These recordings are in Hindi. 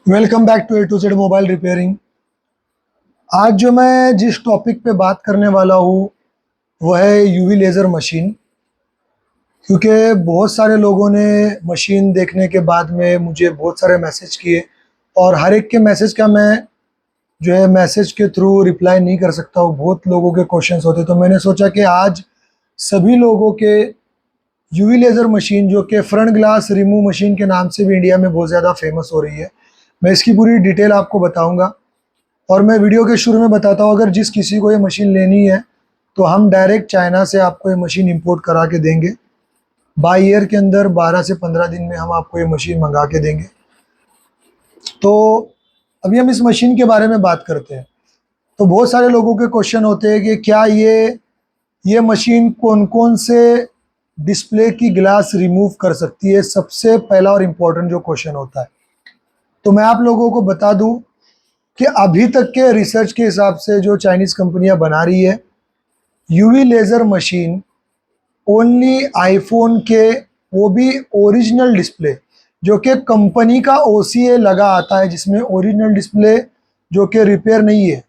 Welcome back to A to Z mobile repairing. आज जो मैं जिस टॉपिक पे बात करने वाला हूँ वह है यूवी लेज़र मशीन। क्योंकि बहुत सारे लोगों ने मशीन देखने के बाद में मुझे बहुत सारे मैसेज किए और हर एक के मैसेज का मैं जो है मैसेज के थ्रू रिप्लाई नहीं कर सकता हूँ। बहुत लोगों के क्वेश्चंस होते, तो मैंने सोचा कि आज सभी लोगों के यूवी लेज़र मशीन, जो कि फ्रंट ग्लास रिमूव मशीन के नाम से भी इंडिया में बहुत ज़्यादा फेमस हो रही है, मैं इसकी पूरी डिटेल आपको बताऊंगा। और मैं वीडियो के शुरू में बताता हूँ, अगर जिस किसी को ये मशीन लेनी है तो हम डायरेक्ट चाइना से आपको ये मशीन इंपोर्ट करा के देंगे। बाई ईयर के अंदर 12 से 15 दिन में हम आपको ये मशीन मंगा के देंगे। तो अभी हम इस मशीन के बारे में बात करते हैं। तो बहुत सारे लोगों के क्वेश्चन होते हैं कि क्या ये मशीन कौन कौन से डिस्प्ले की ग्लास रिमूव कर सकती है। सबसे पहला और इम्पोर्टेंट जो क्वेश्चन होता है, तो मैं आप लोगों को बता दूं कि अभी तक के रिसर्च के हिसाब से जो चाइनीज़ कंपनियां बना रही है UV laser machine, only iPhone के, वो भी ओरिजिनल डिस्प्ले जो कि कंपनी का ओसीए लगा आता है, जिसमें ओरिजिनल डिस्प्ले जो कि रिपेयर नहीं है,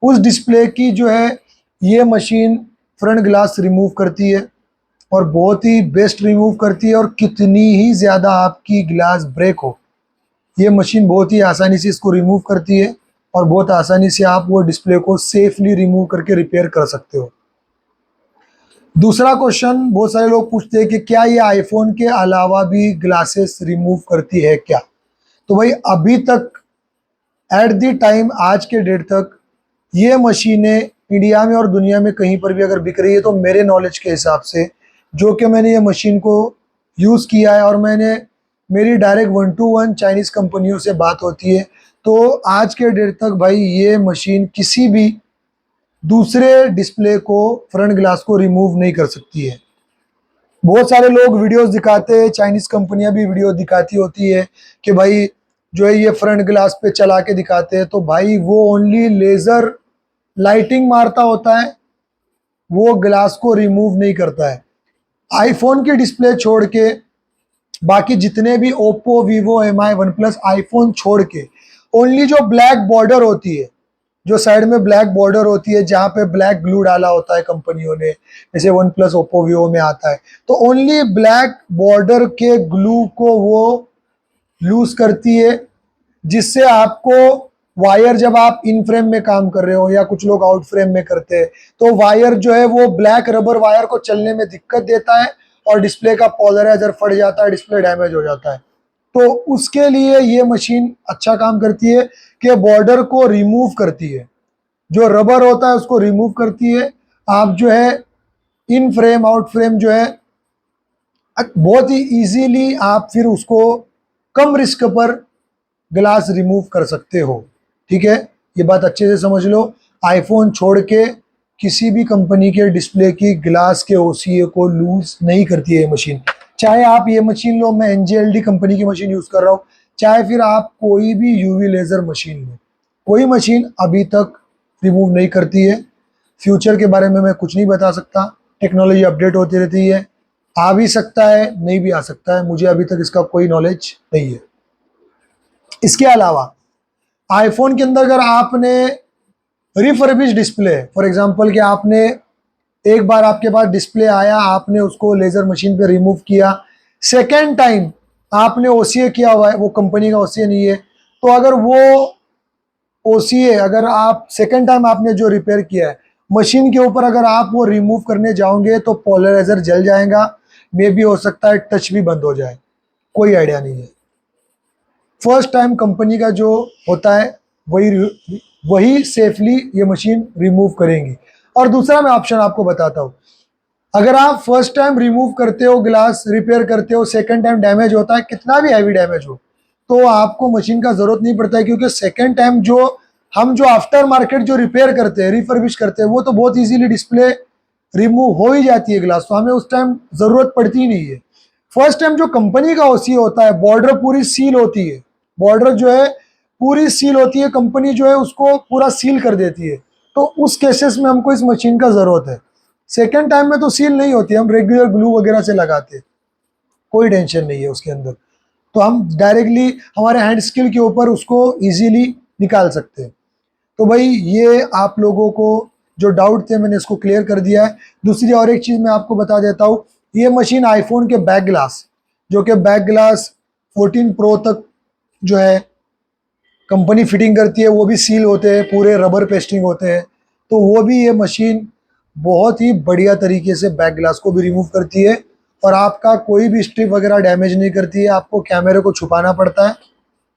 उस डिस्प्ले की जो है ये मशीन फ्रंट ग्लास रिमूव करती है और बहुत ही बेस्ट रिमूव करती है। और कितनी ही ज़्यादा आपकी ग्लास ब्रेक हो, ये मशीन बहुत ही आसानी से इसको रिमूव करती है और बहुत आसानी से आप वो डिस्प्ले को सेफली रिमूव करके रिपेयर कर सकते हो। दूसरा क्वेश्चन बहुत सारे लोग पूछते हैं कि क्या ये आईफोन के अलावा भी ग्लासेस रिमूव करती है क्या। तो भाई अभी तक एट दी टाइम, आज के डेट तक ये मशीनें इंडिया में और दुनिया में कहीं पर भी अगर बिक रही है, तो मेरे नॉलेज के हिसाब से, जो कि मैंने ये मशीन को यूज़ किया है और मेरी डायरेक्ट 1-to-1 चाइनीज़ कंपनियों से बात होती है, तो आज के डेट तक भाई ये मशीन किसी भी दूसरे डिस्प्ले को, फ्रंट ग्लास को रिमूव नहीं कर सकती है। बहुत सारे लोग वीडियोस दिखाते हैं, चाइनीज़ कंपनियां भी वीडियो दिखाती होती है कि भाई जो है ये फ्रंट ग्लास पे चला के दिखाते हैं, तो भाई वो ओनली लेज़र लाइटिंग मारता होता है, वो ग्लास को रिमूव नहीं करता है। आईफोन की डिस्प्ले छोड़ के बाकी जितने भी Oppo, Vivo, MI, one plus, iPhone छोड़ के ओनली जो ब्लैक बॉर्डर होती है, जो साइड में ब्लैक बॉर्डर होती है जहाँ पे ब्लैक ग्लू डाला होता है कंपनियों ने, जैसे वन प्लस, ओप्पो, वीवो में आता है, तो ओनली ब्लैक बॉर्डर के ग्लू को वो लूज करती है, जिससे आपको वायर, जब आप इन फ्रेम में काम कर रहे हो या कुछ लोग आउट फ्रेम में करते हैं, तो वायर जो है वो ब्लैक रबर वायर को चलने में दिक्कत देता है और डिस्प्ले का पोलराइजर फट जाता है, डिस्प्ले डैमेज हो जाता है। तो उसके लिए ये मशीन अच्छा काम करती है कि बॉर्डर को रिमूव करती है, जो रबर होता है उसको रिमूव करती है। आप जो है इन फ्रेम, आउट फ्रेम जो है बहुत ही इजीली आप फिर उसको कम रिस्क पर ग्लास रिमूव कर सकते हो। ठीक है, ये बात अच्छे से समझ लो। आईफोन छोड़ के किसी भी कंपनी के डिस्प्ले की ग्लास के ओसीए को लूज नहीं करती है ये मशीन। चाहे आप ये मशीन लो, मैं एनजेएलडी कंपनी की मशीन यूज कर रहा हूँ, चाहे फिर आप कोई भी यूवी लेजर मशीन लो, कोई मशीन अभी तक रिमूव नहीं करती है। फ्यूचर के बारे में मैं कुछ नहीं बता सकता, टेक्नोलॉजी अपडेट होती रहती है, आ भी सकता है, नहीं भी आ सकता है, मुझे अभी तक इसका कोई नॉलेज नहीं है। इसके अलावा आईफोन के अंदर अगर आपने रिफर्बिश डिस्प्ले, फॉर एग्जांपल कि आपने एक बार आपके पास डिस्प्ले आया, आपने उसको लेजर मशीन पे रिमूव किया, सेकेंड टाइम आपने ओसीए किया हुआ है, वो कंपनी का ओसीए नहीं है, तो अगर वो ओसीए, अगर आप सेकेंड टाइम आपने जो रिपेयर किया है मशीन के ऊपर, अगर आप वो रिमूव करने जाओगे तो पोलराइजर जल जाएगा, मे भी हो सकता है टच भी बंद हो जाए, कोई आइडिया नहीं है। फर्स्ट टाइम कंपनी का जो होता है वही सेफली ये मशीन रिमूव करेंगी। और दूसरा मैं ऑप्शन आपको बताता हूँ, अगर आप फर्स्ट टाइम रिमूव करते हो, ग्लास रिपेयर करते हो, सेकंड टाइम डैमेज होता है, कितना भी हैवी डैमेज हो, तो आपको मशीन का जरूरत नहीं पड़ता है, क्योंकि सेकंड टाइम जो आफ्टर मार्केट जो रिपेयर करते हैं, रिफर्बिश करते हैं, वो तो बहुत इजीली डिस्प्ले रिमूव हो ही जाती है ग्लास, तो हमें उस टाइम जरूरत पड़ती ही नहीं है। फर्स्ट टाइम जो कंपनी का ओसी होता है, बॉर्डर पूरी सील होती है, बॉर्डर जो है पूरी सील होती है, कंपनी जो है उसको पूरा सील कर देती है, तो उस केसेस में हमको इस मशीन का जरूरत है। सेकेंड टाइम में तो सील नहीं होती, हम रेगुलर ग्लू वगैरह से लगाते, कोई टेंशन नहीं है उसके अंदर। तो हम डायरेक्टली हमारे हैंड स्किल के ऊपर उसको इजीली निकाल सकते हैं। तो भाई ये आप लोगों को जो डाउट थे मैंने इसको क्लियर कर दिया है। दूसरी और एक चीज़ मैं आपको बता देता हूँ, ये मशीन आईफोन के बैक ग्लास, जो कि बैक ग्लास 14 प्रो तक जो है कंपनी फिटिंग करती है, वो भी सील होते हैं, पूरे रबर पेस्टिंग होते हैं। तो वो भी ये मशीन बहुत ही बढ़िया तरीके से बैक ग्लास को भी रिमूव करती है और आपका कोई भी स्ट्रिप वगैरह डैमेज नहीं करती है। आपको कैमरे को छुपाना पड़ता है,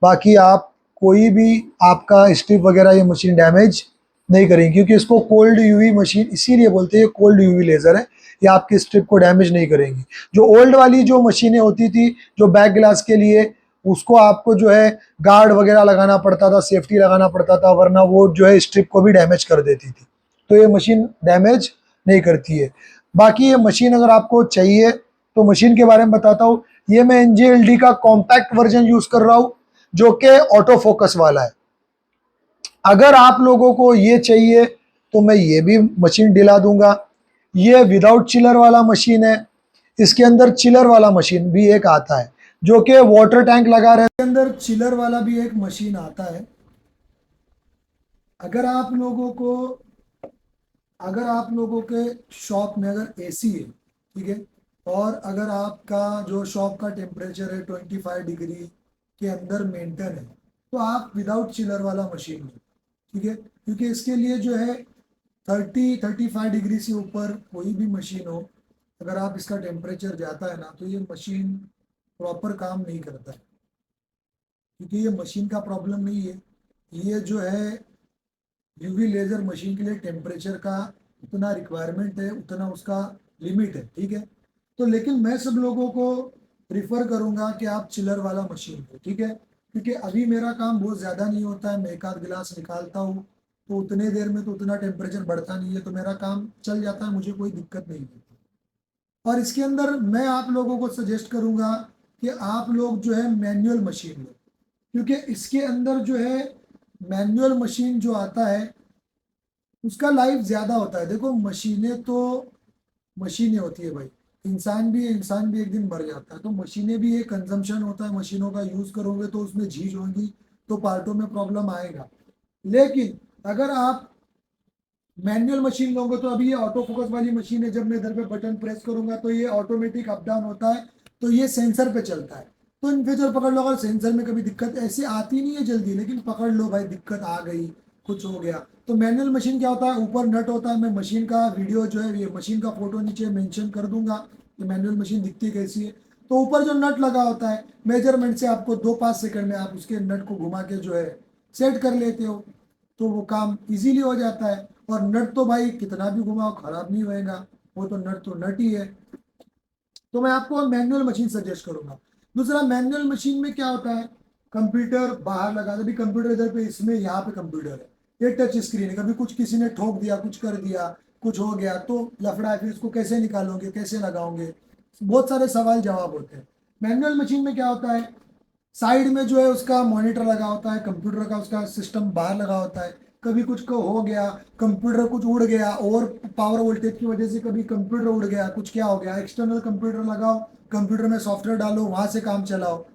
बाकी आप कोई भी आपका स्ट्रिप वगैरह ये मशीन डैमेज नहीं करेंगी, क्योंकि इसको कोल्ड यूवी मशीन इसीलिए बोलते हैं, कोल्ड यूवी लेज़र है, ये आपकी स्ट्रिप को डैमेज नहीं करेंगी। जो ओल्ड वाली जो मशीनें होती थी जो बैक ग्लास के लिए, उसको आपको जो है गार्ड वगैरह लगाना पड़ता था, सेफ्टी लगाना पड़ता था, वरना वो जो है स्ट्रिप को भी डैमेज कर देती थी। तो ये मशीन डैमेज नहीं करती है। बाकी ये मशीन अगर आपको चाहिए तो मशीन के बारे में बताता हूँ। ये मैं NJLD का कॉम्पैक्ट वर्जन यूज़ कर रहा हूँ, जो कि ऑटो फोकस वाला है। अगर आप लोगों को ये चाहिए तो मैं ये भी मशीन दिला दूंगा। ये विदाउट चिलर वाला मशीन है। इसके अंदर चिलर वाला मशीन भी एक आता है, जो कि वाटर टैंक लगा रहता है, अंदर चिलर वाला भी एक मशीन आता है। अगर आप लोगों को अगर आप लोगों के शॉप में अगर एसी है, ठीक है, और अगर आपका जो शॉप का टेम्परेचर है 25 डिग्री के अंदर मेंटेन है, तो आप विदाउट चिलर वाला मशीन लो, ठीक है, क्योंकि इसके लिए जो है 35 डिग्री से ऊपर कोई भी मशीन हो, अगर आप इसका टेम्परेचर जाता है ना, तो ये मशीन प्रॉपर काम नहीं करता है, क्योंकि ये मशीन का प्रॉब्लम नहीं है। ये जो है यूवी लेज़र मशीन के लिए टेम्परेचर का उतना रिक्वायरमेंट है, उतना उसका लिमिट है, ठीक है। तो लेकिन मैं सब लोगों को प्रिफर करूंगा कि आप चिलर वाला मशीन हो, ठीक है, क्योंकि अभी मेरा काम बहुत ज़्यादा नहीं होता है, मैं एक आध गिलास निकालता हूँ, तो उतने देर में तो उतना टेम्परेचर बढ़ता नहीं है, तो मेरा काम चल जाता है, मुझे कोई दिक्कत नहीं होती। और इसके अंदर मैं आप लोगों को सजेस्ट करूंगा कि आप लोग जो है मैनुअल मशीन लो, क्योंकि इसके अंदर जो है मैनुअल मशीन जो आता है उसका लाइफ ज़्यादा होता है। देखो मशीनें तो मशीनें होती है भाई, इंसान भी है, इंसान भी एक दिन मर जाता है, तो मशीनें भी एक कंजम्पशन होता है, मशीनों का यूज़ करोगे तो उसमें झीज होगी, तो पार्टों में प्रॉब्लम आएगा। लेकिन अगर आप मैनुअल मशीन लोगे, तो अभी ये ऑटो फोकस वाली मशीन है, जब मैं इधर पे बटन प्रेस करूंगा तो ये ऑटोमेटिक अप डाउन होता है, तो ये सेंसर पे चलता है। तो इन फ्यूचर पकड़ लो, अगर सेंसर में कभी दिक्कत ऐसी आती नहीं है जल्दी, लेकिन पकड़ लो भाई दिक्कत आ गई, कुछ हो गया, तो मैनुअल मशीन क्या होता है, ऊपर नट होता है, मैं मशीन का वीडियो जो है, ये मशीन का फोटो नीचे मेंशन कर दूंगा कि मैनुअल मशीन दिखती कैसी है। तो ऊपर जो नट लगा होता है, मेजरमेंट से आपको 2-5 सेकंड में आप उसके नट को घुमा के जो है सेट कर लेते हो, तो वो काम इजीली हो जाता है। और नट तो भाई कितना भी घुमाओ खराब नहीं होएगा, वो तो नट ही है। तो मैं आपको मैनुअल मशीन सजेस्ट करूंगा। दूसरा, मैनुअल मशीन में क्या होता है, कंप्यूटर बाहर लगा दे, अभी कंप्यूटर इधर पे, इसमें यहाँ पे कंप्यूटर है, ये टच स्क्रीन है, कभी कुछ किसी ने ठोक दिया, कुछ कर दिया, कुछ हो गया तो लफड़ा है, फिर इसको कैसे निकालोगे, कैसे लगाओगे, बहुत सारे सवाल जवाब होते हैं। मैनुअल मशीन में क्या होता है, साइड में जो है उसका मॉनिटर लगा होता है, कंप्यूटर का उसका सिस्टम बाहर लगा होता है, कभी कुछ को हो गया, कंप्यूटर कुछ उड़ गया, और पावर वोल्टेज की वजह से कभी कंप्यूटर उड़ गया, कुछ क्या हो गया, एक्सटर्नल कंप्यूटर लगाओ, कंप्यूटर में सॉफ्टवेयर डालो, वहां से काम चलाओ,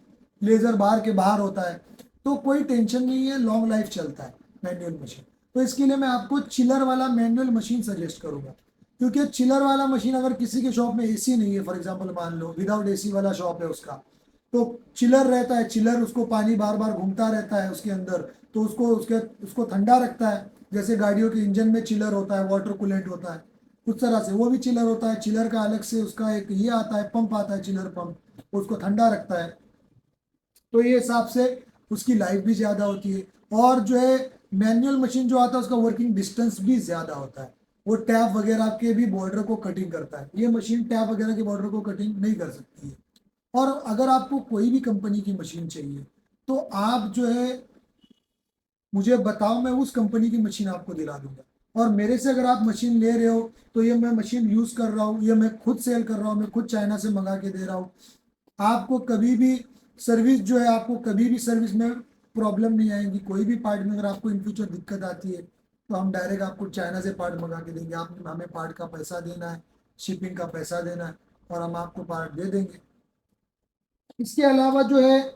लेजर बाहर के बाहर होता है, तो कोई टेंशन नहीं है, लॉन्ग लाइफ चलता है मैनुअल मशीन। तो इसके लिए मैं आपको चिलर वाला मैनुअल मशीन सजेस्ट करूंगा, क्योंकि चिलर वाला मशीन अगर किसी के शॉप में एसी नहीं है, फॉर एग्जांपल मान लो विदाउट एसी वाला शॉप है उसका, तो चिलर रहता है, चिलर उसको पानी बार बार घूमता रहता है उसके अंदर, तो उसको ठंडा रखता है, जैसे गाड़ियों के इंजन में चिलर होता है, वाटर कूलेंट होता है, उस तरह से वो भी चिलर होता है। चिलर का अलग से उसका एक ये आता है, पंप आता है, चिलर पंप, उसको ठंडा रखता है। तो ये हिसाब से उसकी लाइफ भी ज़्यादा होती है। और जो है मैनुअल मशीन जो आता है उसका वर्किंग डिस्टेंस भी ज़्यादा होता है, वो टैप वगैरह के भी बॉर्डर को कटिंग करता है, ये मशीन टैप वगैरह के बॉर्डर को कटिंग नहीं कर सकती है। और अगर आपको कोई भी कंपनी की मशीन चाहिए, तो आप जो है मुझे बताओ, मैं उस कंपनी की मशीन आपको दिला दूंगा। और मेरे से अगर आप मशीन ले रहे हो, तो ये मैं मशीन यूज़ कर रहा हूँ, ये मैं खुद सेल कर रहा हूँ, मैं खुद चाइना से मंगा के दे रहा हूँ। आपको कभी भी सर्विस जो है, आपको कभी भी सर्विस में प्रॉब्लम नहीं आएगी, कोई भी पार्ट में अगर आपको इन फ्यूचर दिक्कत आती है, तो हम डायरेक्ट आपको चाइना से पार्ट मंगा के देंगे, आप हमें पार्ट का पैसा देना है, शिपिंग का पैसा देना है, और हम आपको पार्ट दे देंगे। इसके अलावा जो है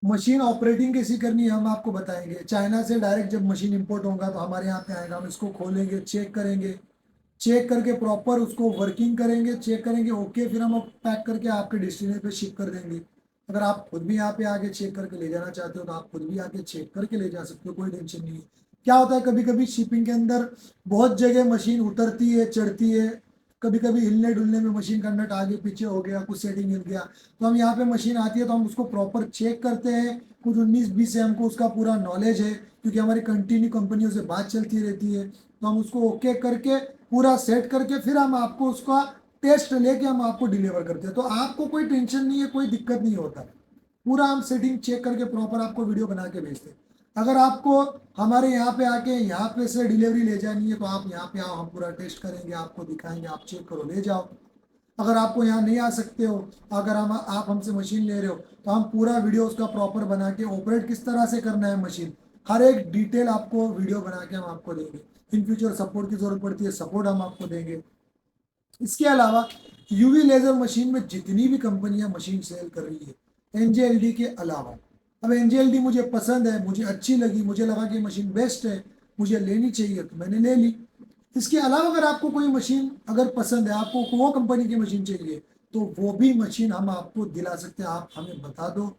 मशीन ऑपरेटिंग कैसी करनी है हम आपको बताएंगे। चाइना से डायरेक्ट जब मशीन इंपोर्ट होगा तो हमारे यहाँ पे आएगा, हम इसको खोलेंगे, चेक करेंगे, चेक करके प्रॉपर उसको वर्किंग करेंगे, चेक करेंगे ओके, फिर हम पैक करके आपके डेस्टिनेशन पे शिप कर देंगे। अगर आप खुद भी यहाँ पे आके चेक करके ले जाना चाहते हो तो आप खुद भी आके चेक करके ले जा सकते हो, कोई टेंशन नहीं है। क्या होता है कभी कभी शिपिंग के अंदर बहुत जगह मशीन उतरती है, चढ़ती है, कभी कभी हिलने डुलने में मशीन का नट आगे पीछे हो गया, कुछ सेटिंग हिल गया, तो हम यहाँ पे मशीन आती है तो हम उसको प्रॉपर चेक करते हैं। कुछ 19-20 से हमको उसका पूरा नॉलेज है, क्योंकि हमारी कंटिन्यू कंपनियों से बात चलती रहती है, तो हम उसको ओके करके पूरा सेट करके फिर हम आपको उसका टेस्ट लेके हम आपको डिलीवर करते हैं। तो आपको कोई टेंशन नहीं है, कोई दिक्कत नहीं होता, पूरा हम सेटिंग चेक करके प्रॉपर आपको वीडियो बना के भेजते हैं। अगर आपको हमारे यहाँ पे आके यहाँ पे से डिलीवरी ले जानी है तो आप यहाँ पे आओ, हम पूरा टेस्ट करेंगे, आपको दिखाएंगे, आप चेक करो, ले जाओ। अगर आपको यहाँ नहीं आ सकते हो, अगर हम आप हमसे मशीन ले रहे हो, तो हम पूरा वीडियो उसका प्रॉपर बना के ऑपरेट किस तरह से करना है मशीन, हर एक डिटेल आपको वीडियो बना के हम आपको देंगे। इन फ्यूचर सपोर्ट की जरूरत पड़ती है, सपोर्ट हम आपको देंगे। इसके अलावा यूवी लेजर मशीन में जितनी भी कंपनियां मशीन सेल कर रही है एनजेएलडी के अलावा, अब एनजेएलडी मुझे पसंद है, मुझे अच्छी लगी, मुझे लगा कि मशीन बेस्ट है, मुझे लेनी चाहिए तो मैंने ले ली। इसके अलावा अगर आपको कोई मशीन अगर पसंद है, आपको वो कंपनी की मशीन चाहिए, तो वो भी मशीन हम आपको दिला सकते हैं। आप हमें बता दो,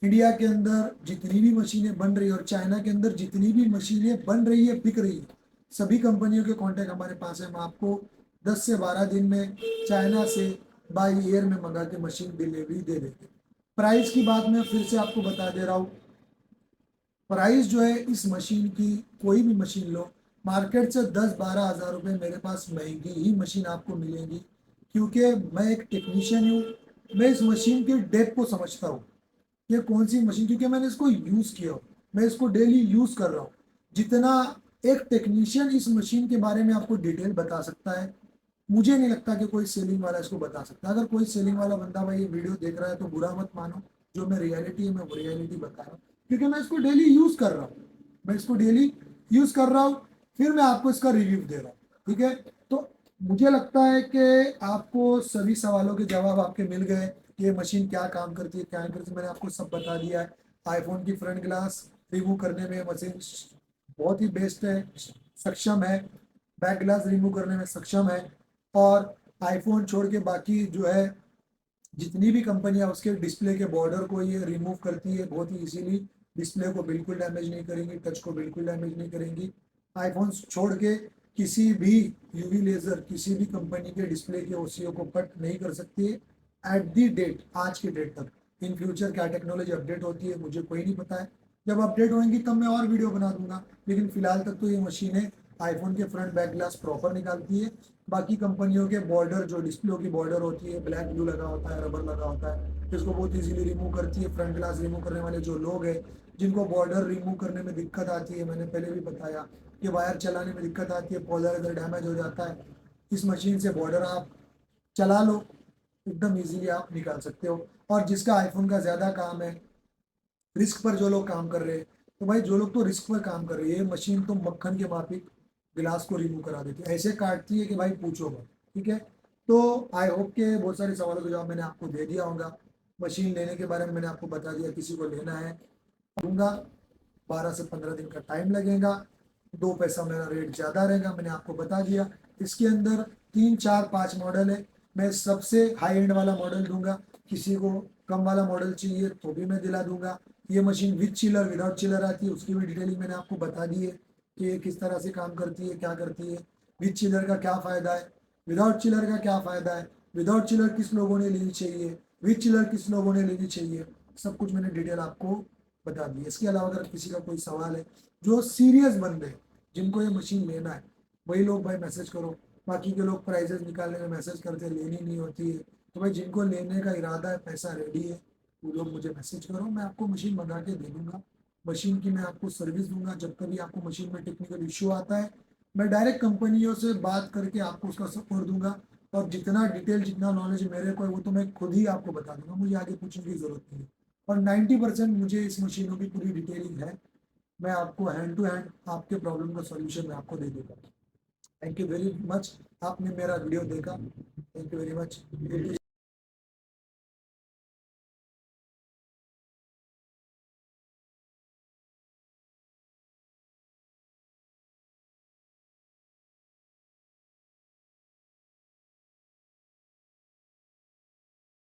इंडिया के अंदर जितनी भी मशीनें बन रही है और चाइना के अंदर जितनी भी मशीनें बन रही है, बिक रही है, सभी कंपनियों के कॉन्टैक्ट हमारे पास है। हम आपको 10 से 12 दिन में चाइना से बाई एयर में मंगा के मशीन डिलीवरी दे देंगे। प्राइस की बात मैं फिर से आपको बता दे रहा हूँ, प्राइस जो है इस मशीन की, कोई भी मशीन लो, मार्केट से 10-12 हज़ार रुपये मेरे पास महंगी ही मशीन आपको मिलेंगी, क्योंकि मैं एक टेक्नीशियन हूँ, मैं इस मशीन की डेप्थ को समझता हूँ, ये कौन सी मशीन, क्योंकि मैंने इसको यूज़ किया हो, मैं इसको डेली यूज़ कर रहा हूँ। जितना एक टेक्नीशियन इस मशीन के बारे में आपको डिटेल बता सकता है, मुझे नहीं लगता कि कोई सेलिंग वाला इसको बता सकता है। अगर कोई सेलिंग वाला बंदा भाई ये वीडियो देख रहा है तो बुरा मत मानो, जो मैं रियलिटी है मैं वो रियलिटी बता रहा हूँ, क्योंकि मैं इसको डेली यूज़ कर रहा हूँ, मैं इसको डेली यूज़ कर रहा हूँ, फिर मैं आपको इसका रिव्यू दे रहा हूँ। ठीक है, तो मुझे लगता है कि आपको सभी सवालों के जवाब आपके मिल गए कि ये मशीन क्या काम करती है, क्या नहीं करती है, मैंने आपको सब बता दिया है। आईफोन की फ्रंट ग्लास रिमूव करने में मशीन बहुत ही बेस्ट है, सक्षम है, बैक ग्लास रिमूव करने में सक्षम है, और आईफोन छोड़ के बाकी जो है जितनी भी कंपनियां उसके डिस्प्ले के बॉर्डर को ये रिमूव करती है बहुत ही इजीली, डिस्प्ले को बिल्कुल डैमेज नहीं करेंगी, टच को बिल्कुल डैमेज नहीं करेंगी। आईफोन छोड़ के किसी भी यूवी लेजर किसी भी कंपनी के डिस्प्ले के ओसीओ को कट नहीं कर सकती है एट दी डेट, आज के डेट तक। इन फ्यूचर क्या टेक्नोलॉजी अपडेट होती है मुझे कोई नहीं पता है, जब अपडेट होंगी तब मैं और वीडियो बना दूंगा, लेकिन फिलहाल तक तो ये मशीनें आईफोन के फ्रंट बैक ग्लास प्रॉपर निकालती है। बाकी कंपनियों के बॉर्डर जो डिस्प्ले की बॉर्डर होती है, ब्लैक ब्लू लगा होता है, रबर लगा होता है, इसको बहुत इजीली रिमूव करती है। फ्रंट ग्लास रिमूव करने वाले जो लोग हैं जिनको बॉर्डर रिमूव करने में दिक्कत आती है, मैंने पहले भी बताया कि वायर चलाने में दिक्कत आती है, पोलराइजर डैमेज हो जाता है, इस मशीन से बॉर्डर आप चला लो, एकदम इजीली आप निकाल सकते हो। और जिसका आईफोन का ज़्यादा काम है, रिस्क पर जो लोग काम कर रहे हैं, तो भाई जो लोग तो रिस्क पर काम कर रहे हैं, ये मशीन तो मक्खन के माफिक गिलास को रिमूव करा देती है, ऐसे काटती है कि भाई पूछो मत। ठीक है, तो आई होप के बहुत सारे सवालों के जवाब मैंने आपको दे दिया होगा। मशीन लेने के बारे में मैंने आपको बता दिया, किसी को लेना है दूंगा, 12 से 15 दिन का टाइम लगेगा, 2 पैसा मेरा रेट ज़्यादा रहेगा, मैंने आपको बता दिया। इसके अंदर 3 4 5 मॉडल है, मैं सबसे हाई एंड वाला मॉडल दूंगा, किसी को कम वाला मॉडल चाहिए तो भी मैं दिला दूंगा। ये machine with chiller without chiller आती है, उसकी भी डिटेलिंग मैंने आपको बता दी है कि ये किस तरह से काम करती है, क्या करती है, विद चिलर का क्या फ़ायदा है, विदाउट चिलर का क्या फ़ायदा है, विदाउट चिलर किस लोगों ने लेनी चाहिए, विद चिलर किस लोगों ने लेनी चाहिए, सब कुछ मैंने डिटेल आपको बता दी है। इसके अलावा अगर किसी का कोई सवाल है, जो सीरियस बंदे हैं, जिनको ये मशीन लेना है, वही लोग भाई मैसेज करो। बाकी के लोग प्राइजेस निकालने में मैसेज करते हैं, लेनी नहीं होती है। तो भाई जिनको लेने का इरादा है, पैसा रेडी है, वो लोग मुझे मैसेज करो, मैं आपको मशीन मंगा के दे दूंगा। मशीन की मैं आपको सर्विस दूंगा, जब कभी आपको मशीन में टेक्निकल इश्यू आता है मैं डायरेक्ट कंपनियों से बात करके आपको उसका सपोर्ट दूंगा, और जितना डिटेल जितना नॉलेज मेरे को है वो तो मैं खुद ही आपको बता दूंगा, मुझे आगे पूछने की ज़रूरत नहीं है। और 90% मुझे इस मशीनों की पूरी डिटेलिंग है, मैं आपको हैंड टू हैंड आपके प्रॉब्लम का सॉल्यूशन मैं आपको दे दूंगा। थैंक यू वेरी मच, आपने मेरा वीडियो देखा, थैंक यू वेरी मच।